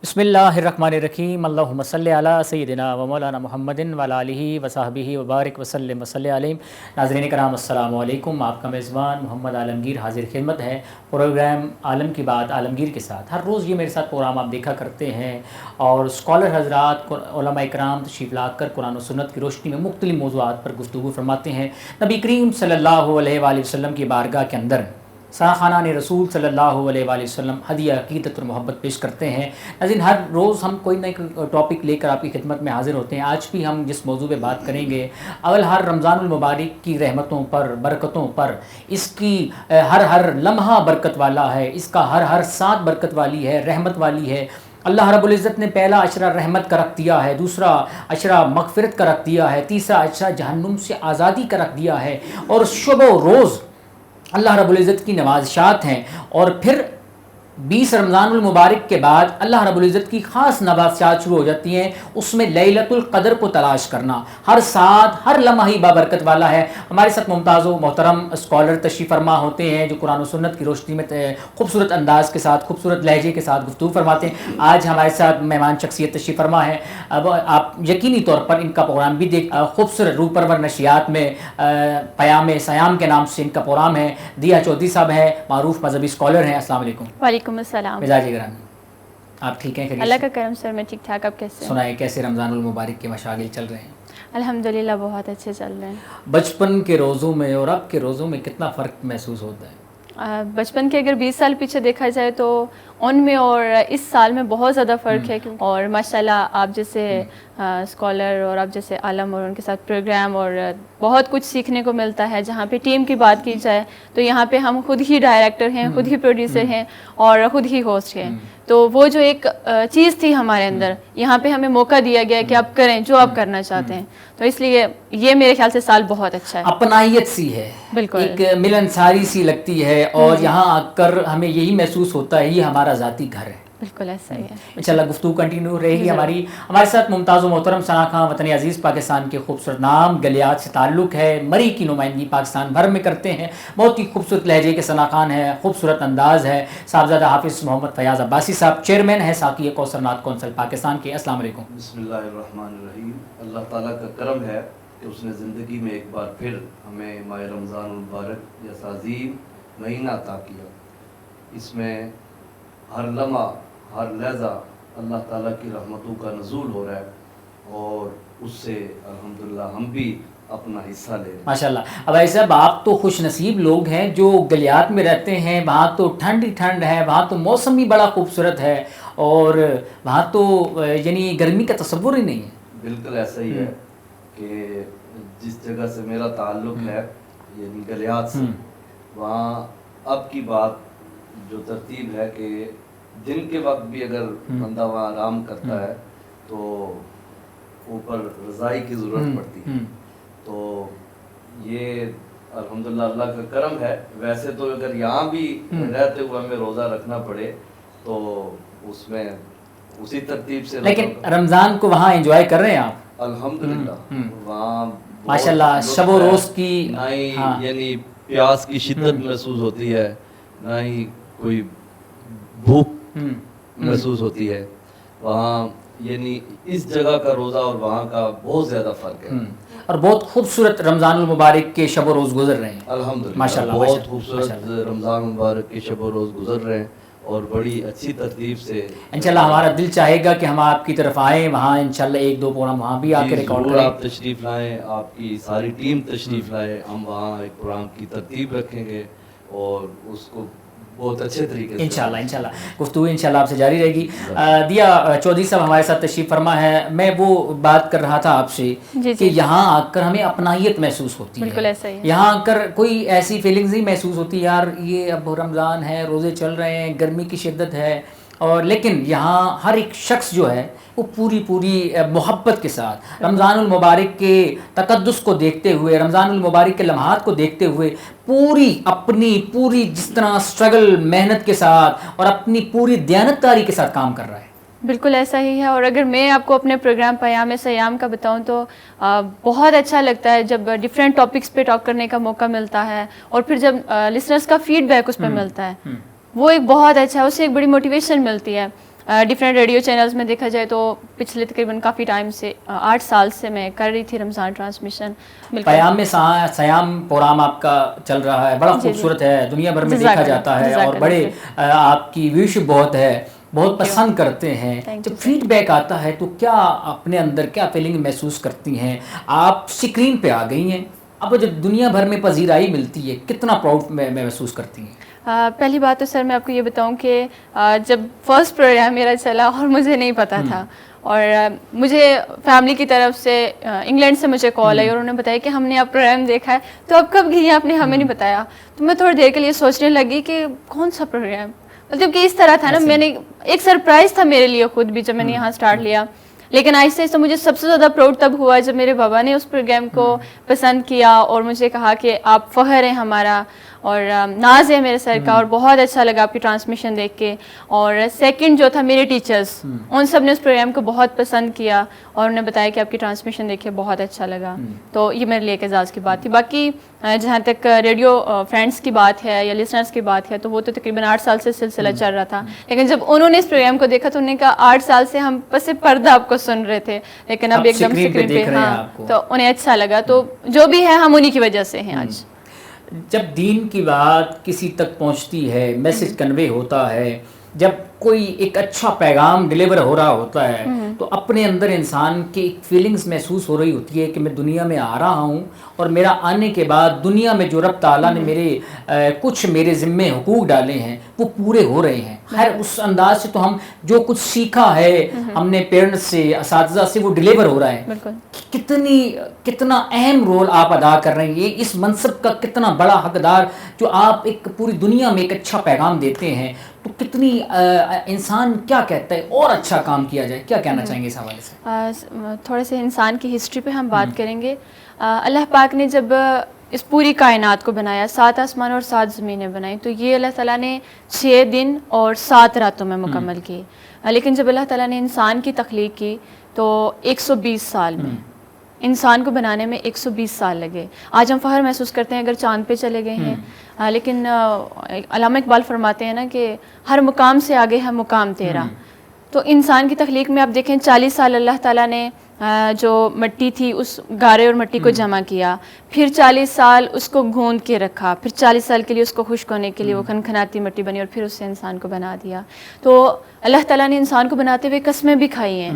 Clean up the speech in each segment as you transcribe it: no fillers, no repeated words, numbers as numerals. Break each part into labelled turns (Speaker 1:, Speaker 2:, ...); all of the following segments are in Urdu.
Speaker 1: بسم اللہ الرحمن الرحیم اللہم صلی علی سیدنا و مولانا محمد وعلی آلہ وصحبہ وبارک وسلم وصلی علیہ۔ ناظرین کرام السلام علیکم، آپ کا میزبان محمد عالمگیر حاضر خدمت ہے پروگرام عالم کی بات عالمگیر کے ساتھ۔ ہر روز یہ میرے ساتھ پروگرام آپ دیکھا کرتے ہیں اور اسکالر حضرات علماء کرام تشریف لا کر قرآن و سنت کی روشنی میں مختلف موضوعات پر گفتگو فرماتے ہیں۔ نبی کریم صلی اللہ علیہ وآلہ وسلم کی بارگاہ کے اندر سراخانہ رسول صلی اللہ علیہ وآلہ وسلم ہدیہ عقیدت اور محبت پیش کرتے ہیں۔ ناظرین، ہر روز ہم کوئی نہ کوئی ٹاپک لے کر آپ کی خدمت میں حاضر ہوتے ہیں۔ آج بھی ہم جس موضوع پہ بات کریں گے، اول ہر رمضان المبارک کی رحمتوں پر، برکتوں پر، اس کی ہر لمحہ برکت والا ہے، اس کا ہر ساتھ برکت والی ہے، رحمت والی ہے۔ اللہ رب العزت نے پہلا عشرہ رحمت کا رکھ دیا ہے، دوسرا عشرہ مغفرت کا رکھ دیا ہے، تیسرا عشرہ جہنم سے آزادی کا رکھ دیا ہے، اور شب و روز اللہ رب العزت کی نوازشات ہیں۔ اور پھر 20 رمضان المبارک کے بعد اللہ رب العزت کی خاص نوازشات شروع ہو جاتی ہیں، اس میں لیلۃ القدر کو تلاش کرنا۔ ہر ساتھ ہر لمحہ ہی بابرکت والا ہے۔ ہمارے ساتھ ممتاز و محترم اسکالر تشریف فرما ہوتے ہیں جو قرآن و سنت کی روشنی میں خوبصورت انداز کے ساتھ، خوبصورت لہجے کے ساتھ گفتگو فرماتے ہیں۔ آج ہمارے ساتھ مہمان شخصیت تشریف فرما ہے۔ اب آپ یقینی طور پر ان کا پروگرام بھی دیکھ، خوبصورت روح پرور نشریات میں پیام سیام کے نام سے ان کا پروگرام ہے۔ دیا چودھری صاحب ہیں، معروف مذہبی اسکالر ہیں۔ السلام علیکم۔
Speaker 2: وعلیکم السلام۔
Speaker 1: مزاج گرامی، آپ ٹھیک ہیں؟
Speaker 2: اللہ کا کرم سر، میں ٹھیک ٹھاک۔ آپ کیسے ہیں؟
Speaker 1: سنائیں کیسے رمضان المبارک کے مشاغل چل رہے ہیں؟
Speaker 2: الحمدللہ بہت اچھے چل رہے ہیں۔
Speaker 1: بچپن کے روزوں میں اور اب کے روزوں میں کتنا فرق محسوس ہوتا ہے؟
Speaker 2: بچپن کے اگر 20 سال پیچھے دیکھا جائے تو ان میں اور اس سال میں بہت زیادہ فرق ہے، اور ماشاءاللہ آپ جیسے اسکالر اور آپ جیسے عالم اور ان کے ساتھ پروگرام اور بہت کچھ سیکھنے کو ملتا ہے۔ جہاں پہ ٹیم کی بات کی جائے تو یہاں پہ ہم خود ہی ڈائریکٹر ہیں، خود ہی پروڈیوسر ہیں اور خود ہی ہوسٹ ہیں، تو وہ جو ایک چیز تھی ہمارے اندر، یہاں پہ ہمیں موقع دیا گیا کہ آپ کریں جو آپ کرنا چاہتے ہیں، تو اس لیے یہ میرے خیال سے سال بہت اچھا ہے۔
Speaker 1: اپنائیت سی ہے،
Speaker 2: بالکل
Speaker 1: ایک ملنساری سی لگتی ہے، اور یہاں آ کر ہمیں یہی محسوس ہوتا ہے یہ ہمارا ذاتی گھر ہے۔
Speaker 2: بالکل ایسا ہی ہے۔
Speaker 1: انشاءاللہ گفتگو کنٹینیو رہے گی ہماری۔ ہمارے ساتھ ممتاز و محترم ثنا خان، وطن عزیز پاکستان کے خوبصورت نام گلیات سے تعلق ہے، مری کی نمائندگی پاکستان بھر میں کرتے ہیں، بہت ہی خوبصورت لہجے کے ثنا خان ہے، خوبصورت انداز ہے۔ صاحبزادہ حافظ محمد فیاض عباسی صاحب چیئرمین ہیں ساقی کوثر ناتھ کونسل پاکستان کے۔ السلام علیکم۔
Speaker 3: بسم اللہ الرحمن الرحیم۔ اللہ تعالیٰ کا کرم ہے کہ اس نے زندگی میں ایک بار پھر ہمیں ماہ رمضان المبارک جیسا عظیم مہینہ عطا کیا۔ اس میں ہر لمحہ، ہر لحظہ اللہ تعالیٰ کی رحمتوں کا نزول ہو رہا ہے، اور اس سے الحمدللہ ہم بھی اپنا حصہ لے رہے ہیں۔
Speaker 1: ماشاءاللہ۔ اب ایسا آپ تو خوش نصیب لوگ ہیں جو گلیات میں رہتے ہیں، وہاں تو ٹھنڈ ہی ٹھنڈ ہے، وہاں تو موسم بھی بڑا خوبصورت ہے، اور وہاں تو یعنی گرمی کا تصور ہی نہیں ہے۔
Speaker 3: بالکل ایسا ہی ہے کہ جس جگہ سے میرا تعلق ہے یعنی گلیات سے، وہاں اب کی بات جو ترتیب ہے کہ دن کے وقت بھی اگر بندہ وہاں آرام کرتا ہے تو اوپر رضائی کی ضرورت پڑتی ہے، تو یہ الحمدللہ اللہ کا کرم ہے۔ ویسے تو اگر یہاں بھی رہتے ہوئے ہمیں روزہ رکھنا پڑے تو اس میں اسی ترتیب سے،
Speaker 1: لیکن رمضان کو وہاں انجوائے کر رہے ہیں آپ؟
Speaker 3: الحمدللہ وہاں
Speaker 1: ماشاءاللہ شب و روز کی
Speaker 3: نہ ہی یعنی پیاس کی شدت محسوس ہوتی ہے، نہ ہی کوئی بھوک محسوس ہوتی ہے وہاں، یعنی اس جگہ کا روزہ اور وہاں کا بہت زیادہ فرق ہے،
Speaker 1: اور بہت خوبصورت رمضان المبارک کے شب و روز گزر رہے ہیں
Speaker 3: الحمدللہ
Speaker 1: ماشاءاللہ۔
Speaker 3: بہت خوبصورت رمضان مبارک کے شب و روز گزر رہے ہیں، اور بڑی اچھی ترتیب سے
Speaker 1: انشاءاللہ ہمارا دل چاہے گا کہ ہم آپ کی طرف آئیں، وہاں انشاءاللہ ایک دو پروگرام وہاں بھی آ کے ریکارڈ
Speaker 3: ضرور
Speaker 1: کریں۔
Speaker 3: آپ تشریف لائیں، آپ کی ساری ٹیم تشریف لائے، ہم وہاں ایک پروگرام کی ترتیب رکھیں گے اور اس کو بہت اچھے طریقے سے
Speaker 1: انشاءاللہ گفتگو انشاءاللہ آپ سے جاری رہے گی۔ دیا چودھری صاحب ہمارے ساتھ تشریف فرما ہے۔ میں وہ بات کر رہا تھا آپ سے کہ یہاں آ کر ہمیں اپنائیت محسوس ہوتی ہے،
Speaker 2: بالکل ایسا ہی ہے۔
Speaker 1: یہاں آ کر کوئی ایسی فیلنگز نہیں محسوس ہوتی یار یہ اب رمضان ہے، روزے چل رہے ہیں، گرمی کی شدت ہے، اور لیکن یہاں ہر ایک شخص جو ہے وہ پوری محبت کے ساتھ رمضان المبارک کے تقدس کو دیکھتے ہوئے، رمضان المبارک کے لمحات کو دیکھتے ہوئے پوری جس طرح سٹرگل، محنت کے ساتھ اور اپنی پوری دیانتداری کے ساتھ کام کر رہا ہے۔
Speaker 2: بالکل ایسا ہی ہے۔ اور اگر میں آپ کو اپنے پروگرام پیام سیام کا بتاؤں تو بہت اچھا لگتا ہے جب ڈیفرنٹ ٹاپکس پہ ٹاک کرنے کا موقع ملتا ہے، اور پھر جب لسنرز کا فیڈ بیک اس پہ ملتا ہے، وہ ایک بہت اچھا ہے، اس سے ایک بڑی موٹیویشن ملتی ہے۔ ڈفرینٹ ریڈیو چینلز میں دیکھا جائے تو پچھلے تقریباً کافی ٹائم سے 8 سال سے میں کر رہی تھی رمضان ٹرانسمیشن.
Speaker 1: پیام میں سیام پروگرام آپ کا چل رہا ہے, بڑا خوبصورت ہے, دنیا بھر میں دیکھا جاتا ہے اور بڑے آپ کی ویوشپ بہت ہے, بہت پسند کرتے ہیں. جب فیڈ بیک آتا ہے تو کیا اپنے اندر کیا فیلنگ محسوس کرتی ہیں؟ آپ اسکرین پہ آ گئی ہیں, اب جب دنیا بھر میں پذیرائی ملتی ہے کتنا پراؤڈ محسوس کرتی ہیں؟
Speaker 2: پہلی بات تو سر میں آپ کو یہ بتاؤں کہ جب فرسٹ پروگرام میرا چلا اور مجھے نہیں پتا تھا, اور مجھے فیملی کی طرف سے انگلینڈ سے مجھے کال آئی اور انہوں نے بتایا کہ ہم نے آپ پروگرام دیکھا ہے, تو اب کب گئی آپ نے ہمیں نہیں بتایا. تو میں تھوڑی دیر کے لیے سوچنے لگی کہ کون سا پروگرام, مطلب کہ اس طرح تھا نا, میں نے ایک سرپرائز تھا میرے لیے خود بھی جب میں نے یہاں اسٹارٹ لیا. لیکن آہستہ آہستہ مجھے سب سے زیادہ پراؤڈ تب ہوا جب میرے بابا نے اس پروگرام کو پسند کیا اور مجھے کہا کہ آپ فخر ہیں ہمارا اور ناز ہے میرے سر کا, اور بہت اچھا لگا آپ کی ٹرانسمیشن دیکھ کے. اور سیکنڈ جو تھا میرے ٹیچرز, ان سب نے اس پروگرام کو بہت پسند کیا اور انہوں نے بتایا کہ آپ کی ٹرانسمیشن دیکھ کے بہت اچھا لگا. تو یہ میرے لیے ایک اعزاز کی بات تھی. باقی جہاں تک ریڈیو فرینڈس کی بات ہے یا لسنرس کی بات ہے تو وہ تو تقریباً 8 سال سے سلسلہ چل رہا تھا, لیکن جب انہوں نے اس پروگرام کو دیکھا تو انہوں نے کہا 8 سال سے ہم پس پردہ آپ کو سن رہے تھے لیکن اب ایک دم اسکرین پہ, ہاں, تو انہیں اچھا لگا. تو جو بھی ہے ہم انہی کی وجہ سے ہیں آج.
Speaker 1: جب دین کی بات کسی تک پہنچتی ہے, میسج کنوے ہوتا ہے, جب کوئی ایک اچھا پیغام ڈیلیور ہو رہا ہوتا ہے تو اپنے اندر انسان کی ایک فیلنگز محسوس ہو رہی ہوتی ہے کہ میں دنیا میں آ رہا ہوں اور میرا آنے کے بعد دنیا میں جو رب تعالیٰ نے کچھ میرے ذمے حقوق ڈالے ہیں وہ پورے ہو رہے ہیں. خیر اس انداز سے تو ہم جو کچھ سیکھا ہے ہم نے پیرنٹس سے, اساتذہ سے, وہ ڈیلیور ہو رہا ہے. کتنا اہم رول آپ ادا کر رہے ہیں, اس منصب کا کتنا بڑا حقدار جو آپ ایک پوری دنیا میں ایک اچھا پیغام دیتے ہیں. تو کتنی انسان کیا کہتا ہے اور اچھا کام کیا جائے, کیا کہنا چاہیں گے اس حوالے سے؟
Speaker 2: تھوڑے سے انسان کی ہسٹری پہ ہم بات کریں گے. اللہ پاک نے جب اس پوری کائنات کو بنایا, 7 آسمان اور 7 زمینیں بنائیں, تو یہ اللہ تعالیٰ نے 6 دن اور 7 راتوں میں مکمل کی. لیکن جب اللہ تعالیٰ نے انسان کی تخلیق کی تو 120 سال میں, انسان کو بنانے میں 120 سال لگے. آج ہم فخر محسوس کرتے ہیں اگر چاند پہ چلے گئے ہیں, لیکن علامہ اقبال فرماتے ہیں نا کہ ہر مقام سے آگے ہے مقام تیرا. تو انسان کی تخلیق میں آپ دیکھیں 40 سال اللہ تعالیٰ نے جو مٹی تھی اس گارے اور مٹی کو جمع کیا, پھر 40 سال اس کو گوندھ کے رکھا, پھر 40 سال کے لیے اس کو خشک ہونے کے لیے وہ کھنکھناتی مٹی بنی, اور پھر اس سے انسان کو بنا دیا. تو اللہ تعالیٰ نے انسان کو بناتے ہوئے قسمیں بھی کھائی ہیں.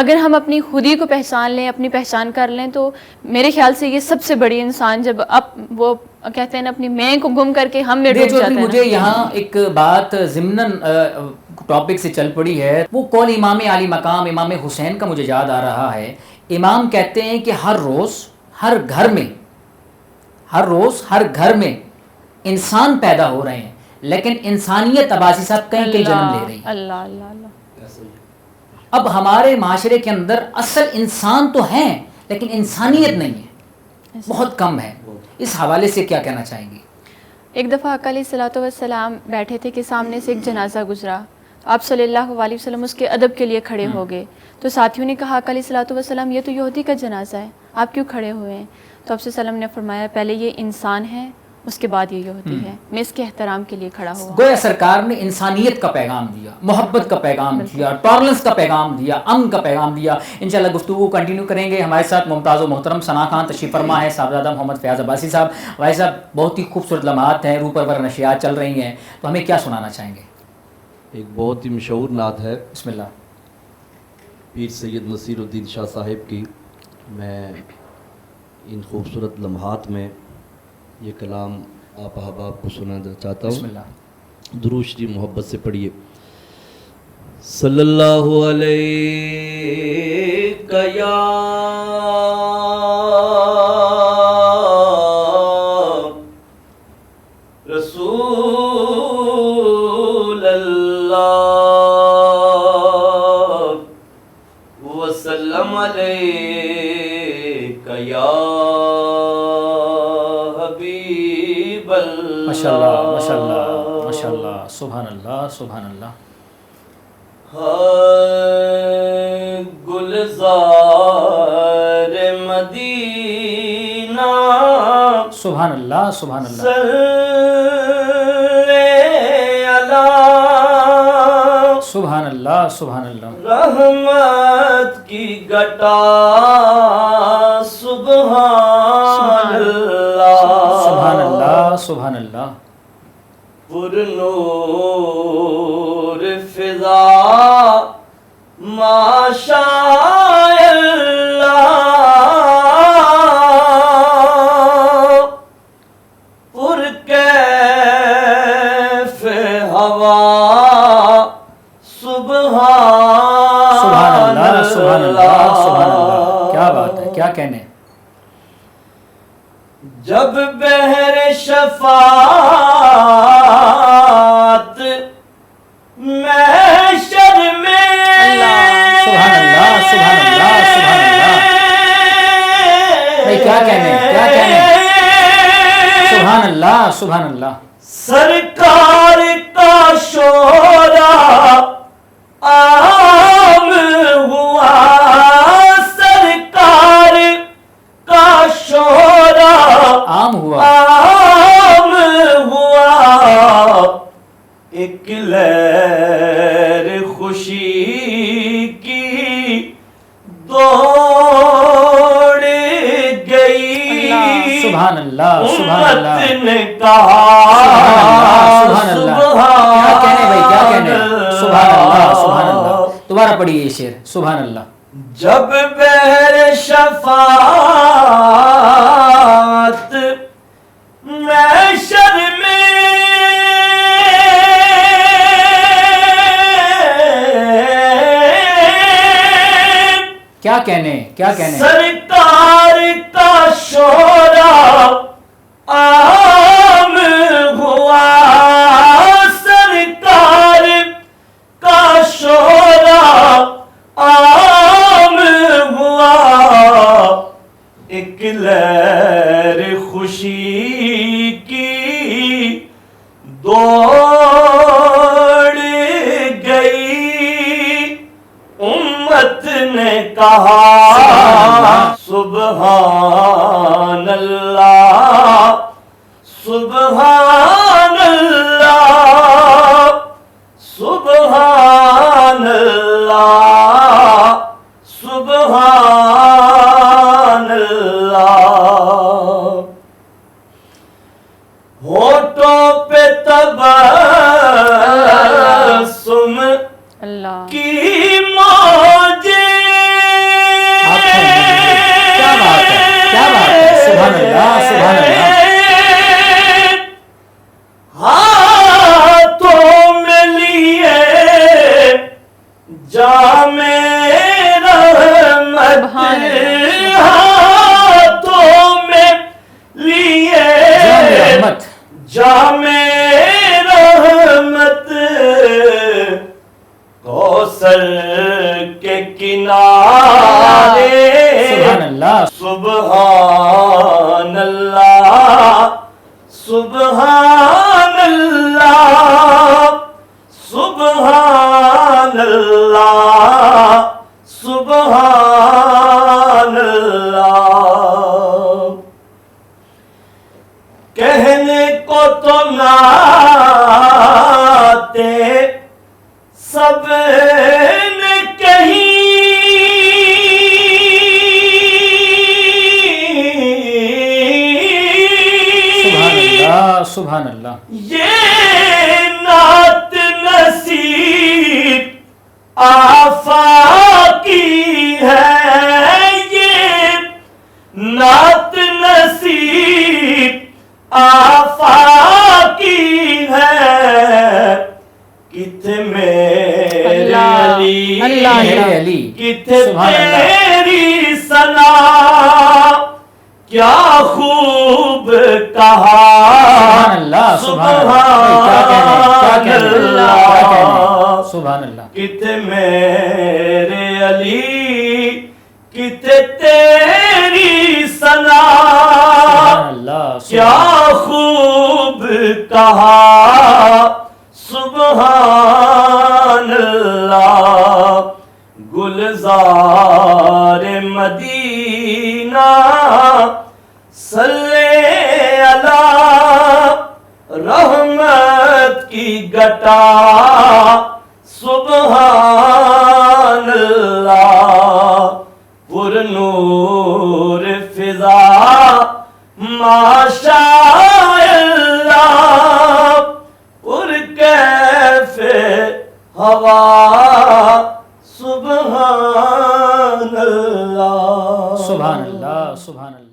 Speaker 2: اگر ہم اپنی خودی کو پہچان لیں, اپنی پہچان کر لیں, تو میرے خیال سے یہ سب سے بڑی انسان جب وہ کہتے ہیں نا اپنی میں کو گم کر کے ہم میں ڈوب جاتا ہے.
Speaker 1: مجھے یہاں ایک بات ضمناً ٹاپک سے چل پڑی ہے, وہ قول امام علی مقام امام حسین کا مجھے یاد آ رہا ہے. امام کہتے ہیں کہ ہر روز ہر گھر میں انسان پیدا ہو رہے ہیں, لیکن انسانیت عباسی صاحب کہیں کہیں جنم لے رہی ہے.
Speaker 2: اللہ اللہ اللہ.
Speaker 1: اب ہمارے معاشرے کے اندر اصل انسان تو ہیں لیکن انسانیت نہیں ہے, بہت کم ہے. اس حوالے سے کیا کہنا چاہیں گی؟
Speaker 2: ایک دفعہ آقا علیہ الصلوۃ والسلام بیٹھے تھے کہ سامنے سے ایک جنازہ گزرا, آپ صلی اللہ علیہ وسلم اس کے ادب کے لیے کھڑے ہو گئے. تو ساتھیوں نے کہا آقا علیہ الصلوۃ والسلام یہ تو یہودی کا جنازہ ہے, آپ کیوں کھڑے ہوئے ہیں؟ تو آپ صلی اللہ علیہ وسلم نے فرمایا پہلے یہ انسان ہے, اس کے بعد یہ یہودی ہے, میں اس کے احترام کے لیے کھڑا ہوا.
Speaker 1: گویا سرکار نے انسانیت کا پیغام دیا, محبت کا پیغام دیا, ٹالرنس کا پیغام دیا, امن کا پیغام دیا. انشاءاللہ گفتگو کنٹینیو کریں گے. ہمارے ساتھ ممتاز و محترم ثنا خان تشریف فرما ہے, صاحبزادہ محمد فیاض عباسی صاحب. بھائی صاحب بہت ہی خوبصورت لمحات ہیں, روح پرور نشریات چل رہی ہیں, تو ہمیں کیا سنانا چاہیں گے؟
Speaker 3: ایک بہت ہی مشہور نعت ہے
Speaker 1: بسم اللہ,
Speaker 3: پیر سید نصیر الدین شاہ صاحب کی. میں ان خوبصورت لمحات میں یہ کلام آپ احباب کو سنانا چاہتا ہوں.
Speaker 1: بسم اللہ.
Speaker 3: درود شریف محبت سے پڑھیے. صلی اللہ علیہ یا رسول اللہ وسلم علیہ یا
Speaker 1: ماشاء اللہ ماشاء اللہ ماشاء اللہ, سبحان اللہ سبحان اللہ.
Speaker 3: گلزار مدینہ
Speaker 1: سبحان اللہ سبحان اللہ.
Speaker 3: صلی علی
Speaker 1: سبحان اللہ سبحان اللہ
Speaker 3: رحمت کی گٹا سبحان اللہ
Speaker 1: سبحان اللہ سبحان اللہ
Speaker 3: پر نور فضا ماشاء اللہ پر کیف ہوا
Speaker 1: سبحان اللہ سبحان اللہ سبحان اللہ کیا بات ہے کیا کہنے
Speaker 3: جب بحر شفاعت محشر میں
Speaker 1: سبحان اللہ سبحان اللہ سبحان اللہ بھائی کیا کہنے سبحان اللہ سبحان اللہ
Speaker 3: سرکار کا شورا عام ہوا سرکار کا شورا
Speaker 1: عام ہوا
Speaker 3: عام ہوا ایک لہر خوشی کی دوڑ گئی
Speaker 1: سبحان اللہ سبحان اللہ
Speaker 3: امت نے کہا
Speaker 1: سبحان اللہ کیا کہنے بھائی کیا کہنے سبحان اللہ سبحان اللہ دوبارہ پڑھیے یہ شعر سبحان اللہ
Speaker 3: جب بحر شفاعت محشر میں
Speaker 1: کیا کہنے
Speaker 3: سرکار کا شورا عام ہوا سرکار کا شورا عام ہوا ایک لہر خوشی کی دوڑ گئی امت نے کہا سبحان اللہ سبحان اللہ سبحان اللہ سبحان اللہ ہونٹوں پہ تبسم
Speaker 2: اللہ
Speaker 3: کی موجیں
Speaker 1: کیا بات ہے سبحان اللہ سبحان اللہ
Speaker 3: ہاتھوں میں لیے جام رحمت ہاتھوں میں لیے جام رحمت کوثر کے کنارے
Speaker 1: سبحان اللہ
Speaker 3: سبحان اللہ سبحان اللہ سبحان اللہ سبحان اللہ کہنے کو تو ناتے سب نے کہیں
Speaker 1: سبحان اللہ
Speaker 3: یہ نعت نصیب آفاقی ہے یہ نعت نصیب آفاقی ہے کتنے میرے علی کتنے تیری ثنا کیا خوب کہا
Speaker 1: سبحان اللہ
Speaker 3: کتنے میرے علی کتنے تیری ثنا کیا خوب کہا سبحان اللہ گلزار مدینہ صلی اللہ رحمت کی گٹا سبحان نور فضا ماشاء اللہ، پر کیف ہوا سبحان اللہ،
Speaker 1: سبحان اللہ، سبحان اللہ۔